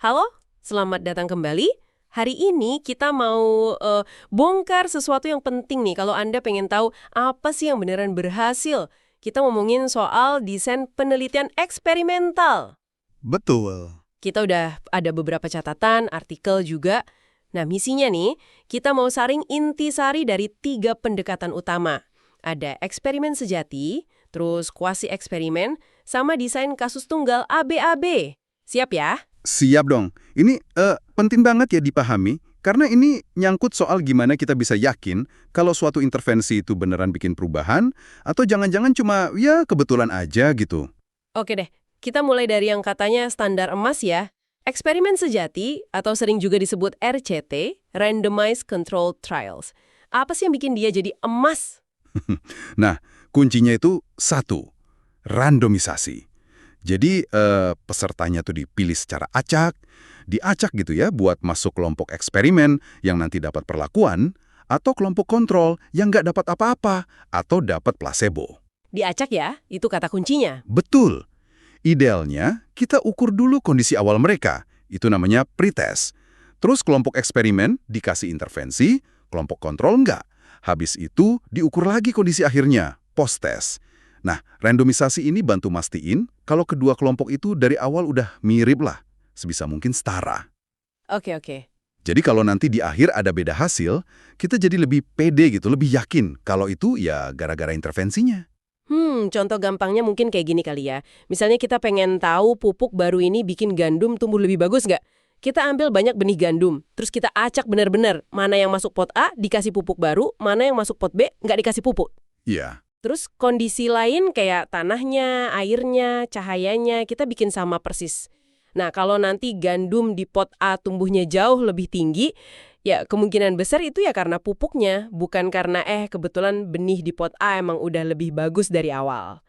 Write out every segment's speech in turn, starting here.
Halo, selamat datang kembali. Hari ini kita mau bongkar sesuatu yang penting nih. Kalau Anda pengen tahu apa sih yang beneran berhasil, kita ngomongin soal desain penelitian eksperimental. Betul. Kita udah ada beberapa catatan, artikel juga. Nah, misinya nih, kita mau saring intisari dari 3 pendekatan utama. Ada eksperimen sejati, terus kuasi eksperimen, sama desain kasus tunggal ABAB. Siap ya? Siap dong. Ini penting banget ya dipahami, karena ini nyangkut soal gimana kita bisa yakin kalau suatu intervensi itu beneran bikin perubahan, atau jangan-jangan cuma ya kebetulan aja gitu. Oke deh, kita mulai dari yang katanya standar emas ya. Eksperimen sejati, atau sering juga disebut RCT, Randomized Controlled Trials. Apa sih yang bikin dia jadi emas? Nah, kuncinya itu satu, randomisasi. Jadi pesertanya tuh dipilih secara diacak gitu ya buat masuk kelompok eksperimen yang nanti dapat perlakuan, atau kelompok kontrol yang nggak dapat apa-apa, atau dapat placebo. Diacak ya, itu kata kuncinya. Betul. Idealnya, kita ukur dulu kondisi awal mereka. Itu namanya pretest. Terus kelompok eksperimen dikasih intervensi, kelompok kontrol enggak. Habis itu diukur lagi kondisi akhirnya, post-test. Nah, randomisasi ini bantu mastiin kalau kedua kelompok itu dari awal udah mirip lah, sebisa mungkin setara. Oke. Jadi kalau nanti di akhir ada beda hasil, kita jadi lebih pede gitu, lebih yakin kalau itu ya gara-gara intervensinya. Contoh gampangnya mungkin kayak gini kali ya. Misalnya kita pengen tahu pupuk baru ini bikin gandum tumbuh lebih bagus nggak? Kita ambil banyak benih gandum, terus kita acak benar-benar mana yang masuk pot A dikasih pupuk baru, mana yang masuk pot B nggak dikasih pupuk. Iya. Terus kondisi lain kayak tanahnya, airnya, cahayanya, kita bikin sama persis. Nah, kalau nanti gandum di pot A tumbuhnya jauh lebih tinggi, ya kemungkinan besar itu ya karena pupuknya, bukan karena kebetulan benih di pot A emang udah lebih bagus dari awal.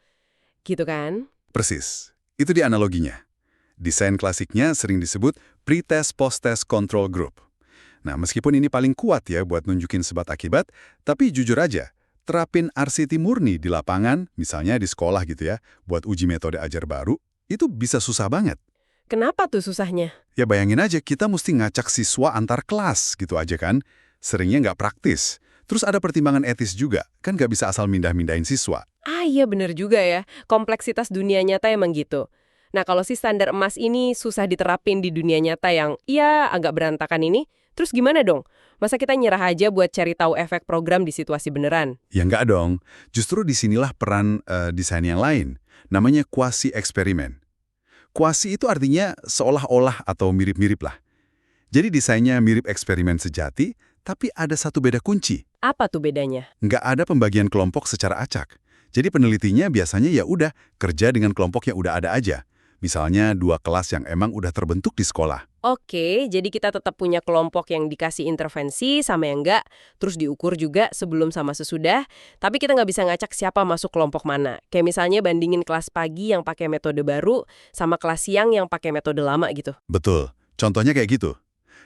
Gitu kan? Persis. Itu dia analoginya. Desain klasiknya sering disebut pretest post-test control group. Nah, meskipun ini paling kuat ya buat nunjukin sebab akibat, tapi jujur aja, terapin RCT murni di lapangan, misalnya di sekolah gitu ya, buat uji metode ajar baru, itu bisa susah banget. Kenapa tuh susahnya? Ya bayangin aja kita mesti ngacak siswa antar kelas gitu aja kan. Seringnya nggak praktis. Terus ada pertimbangan etis juga, kan nggak bisa asal mindah-mindahin siswa. Ah iya bener juga ya, kompleksitas dunia nyata emang gitu. Nah kalau si standar emas ini susah diterapin di dunia nyata yang ya agak berantakan ini, terus gimana dong? Masa kita nyerah aja buat cari tahu efek program di situasi beneran? Ya nggak dong. Justru disinilah peran desain yang lain. Namanya kuasi eksperimen. Kuasi itu artinya seolah-olah atau mirip-mirip lah. Jadi desainnya mirip eksperimen sejati, tapi ada satu beda kunci. Apa tuh bedanya? Nggak ada pembagian kelompok secara acak. Jadi penelitinya biasanya ya udah kerja dengan kelompok yang udah ada aja. Misalnya 2 kelas yang emang udah terbentuk di sekolah. Oke, jadi kita tetap punya kelompok yang dikasih intervensi sama yang enggak, terus diukur juga sebelum sama sesudah, tapi kita nggak bisa ngacak siapa masuk kelompok mana. Kayak misalnya bandingin kelas pagi yang pakai metode baru sama kelas siang yang pakai metode lama gitu. Betul. Contohnya kayak gitu.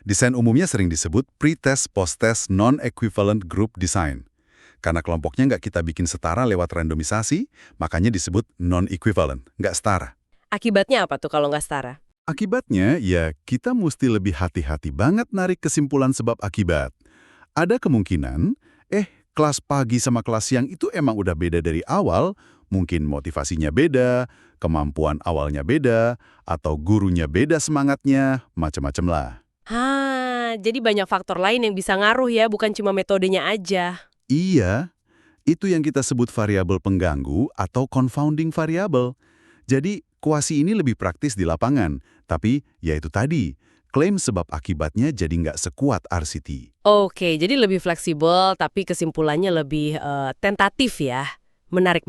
Desain umumnya sering disebut pretest post-test non-equivalent group design. Karena kelompoknya nggak kita bikin setara lewat randomisasi, makanya disebut non-equivalent, nggak setara. Akibatnya apa tuh kalau nggak setara? Akibatnya, ya kita mesti lebih hati-hati banget narik kesimpulan sebab akibat. Ada kemungkinan, kelas pagi sama kelas siang itu emang udah beda dari awal, mungkin motivasinya beda, kemampuan awalnya beda, atau gurunya beda semangatnya, macam-macam lah. Jadi banyak faktor lain yang bisa ngaruh ya, bukan cuma metodenya aja. Iya, itu yang kita sebut variabel pengganggu atau confounding variable. Jadi, kuasi ini lebih praktis di lapangan, tapi ya itu tadi, klaim sebab akibatnya jadi nggak sekuat RCT. Oke, jadi lebih fleksibel, tapi kesimpulannya lebih tentatif ya. Menarik.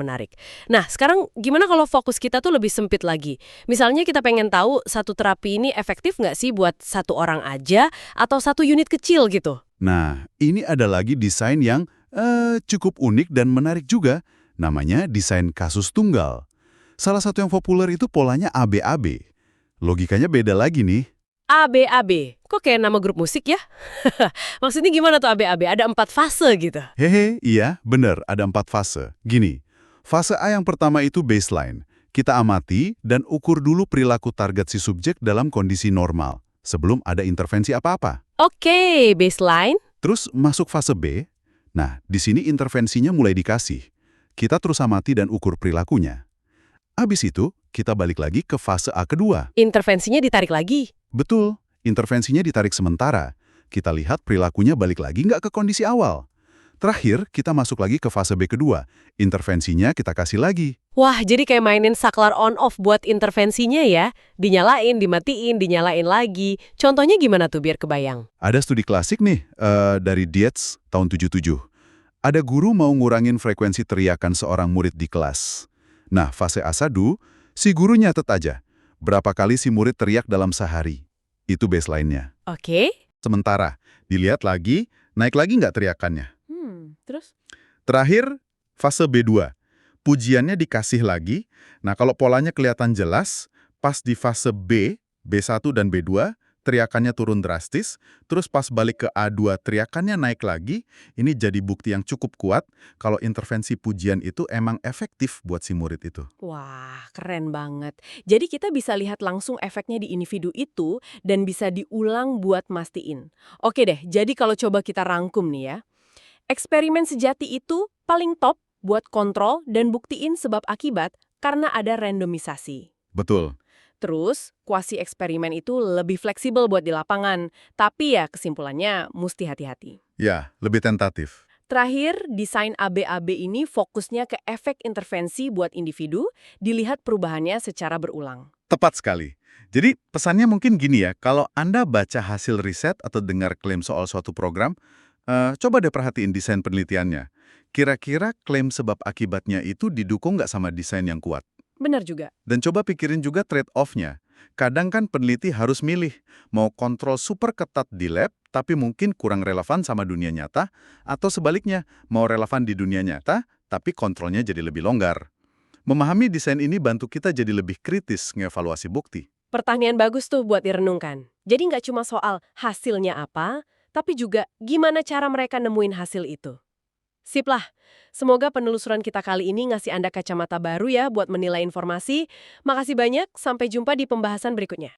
Nah, sekarang gimana kalau fokus kita tuh lebih sempit lagi? Misalnya kita pengen tahu satu terapi ini efektif nggak sih buat satu orang aja atau satu unit kecil gitu? Nah, ini ada lagi desain yang cukup unik dan menarik juga, namanya desain kasus tunggal. Salah satu yang populer itu polanya ABAB. Logikanya beda lagi nih. ABAB, kok kayak nama grup musik ya? Maksudnya gimana tuh ABAB? Ada 4 fase gitu? Hehe, iya, bener, ada 4 fase. Gini, fase A yang pertama itu baseline. Kita amati dan ukur dulu perilaku target si subjek dalam kondisi normal. sebelum ada intervensi apa-apa. Oke, baseline. Terus masuk fase B. Nah, di sini intervensinya mulai dikasih. Kita terus amati dan ukur perilakunya. Habis itu, kita balik lagi ke fase A kedua. Intervensinya ditarik lagi. Betul, intervensinya ditarik sementara. Kita lihat perilakunya balik lagi nggak ke kondisi awal. Terakhir, kita masuk lagi ke fase B kedua. Intervensinya kita kasih lagi. Wah, jadi kayak mainin saklar on-off buat intervensinya ya. Dinyalain, dimatiin, dinyalain lagi. Contohnya gimana tuh biar kebayang? Ada studi klasik nih, dari Dietz tahun 77. Ada guru mau ngurangin frekuensi teriakan seorang murid di kelas. Nah, fase A1, si guru nyatet aja. Berapa kali si murid teriak dalam sehari. Itu baseline-nya. Oke. Sementara, dilihat lagi, naik lagi nggak teriakannya. Terus? Terakhir, fase B2. Pujiannya dikasih lagi. Nah, kalau polanya kelihatan jelas, pas di fase B, B1 dan B2, teriakannya turun drastis. Terus pas balik ke A2, teriakannya naik lagi. Ini jadi bukti yang cukup kuat kalau intervensi pujian itu emang efektif buat si murid itu. Wah, keren banget. Jadi kita bisa lihat langsung efeknya di individu itu dan bisa diulang buat mastiin. Oke deh, jadi kalau coba kita rangkum nih ya. Eksperimen sejati itu paling top buat kontrol dan buktiin sebab akibat karena ada randomisasi. Betul. Terus, kuasi eksperimen itu lebih fleksibel buat di lapangan. Tapi ya kesimpulannya mesti hati-hati. Ya, lebih tentatif. Terakhir, desain ABAB ini fokusnya ke efek intervensi buat individu, dilihat perubahannya secara berulang. Tepat sekali. Jadi pesannya mungkin gini ya, kalau Anda baca hasil riset atau dengar klaim soal suatu program, coba deh perhatiin desain penelitiannya. Kira-kira klaim sebab akibatnya itu didukung nggak sama desain yang kuat? Benar juga. Dan coba pikirin juga trade-off-nya. Kadang kan peneliti harus milih, mau kontrol super ketat di lab, tapi mungkin kurang relevan sama dunia nyata, atau sebaliknya, mau relevan di dunia nyata, tapi kontrolnya jadi lebih longgar. Memahami desain ini bantu kita jadi lebih kritis ngevaluasi bukti. Pertanyaan bagus tuh buat direnungkan. Jadi nggak cuma soal hasilnya apa, tapi juga gimana cara mereka nemuin hasil itu. Sip lah. Semoga penelusuran kita kali ini ngasih Anda kacamata baru ya buat menilai informasi. Makasih banyak, sampai jumpa di pembahasan berikutnya.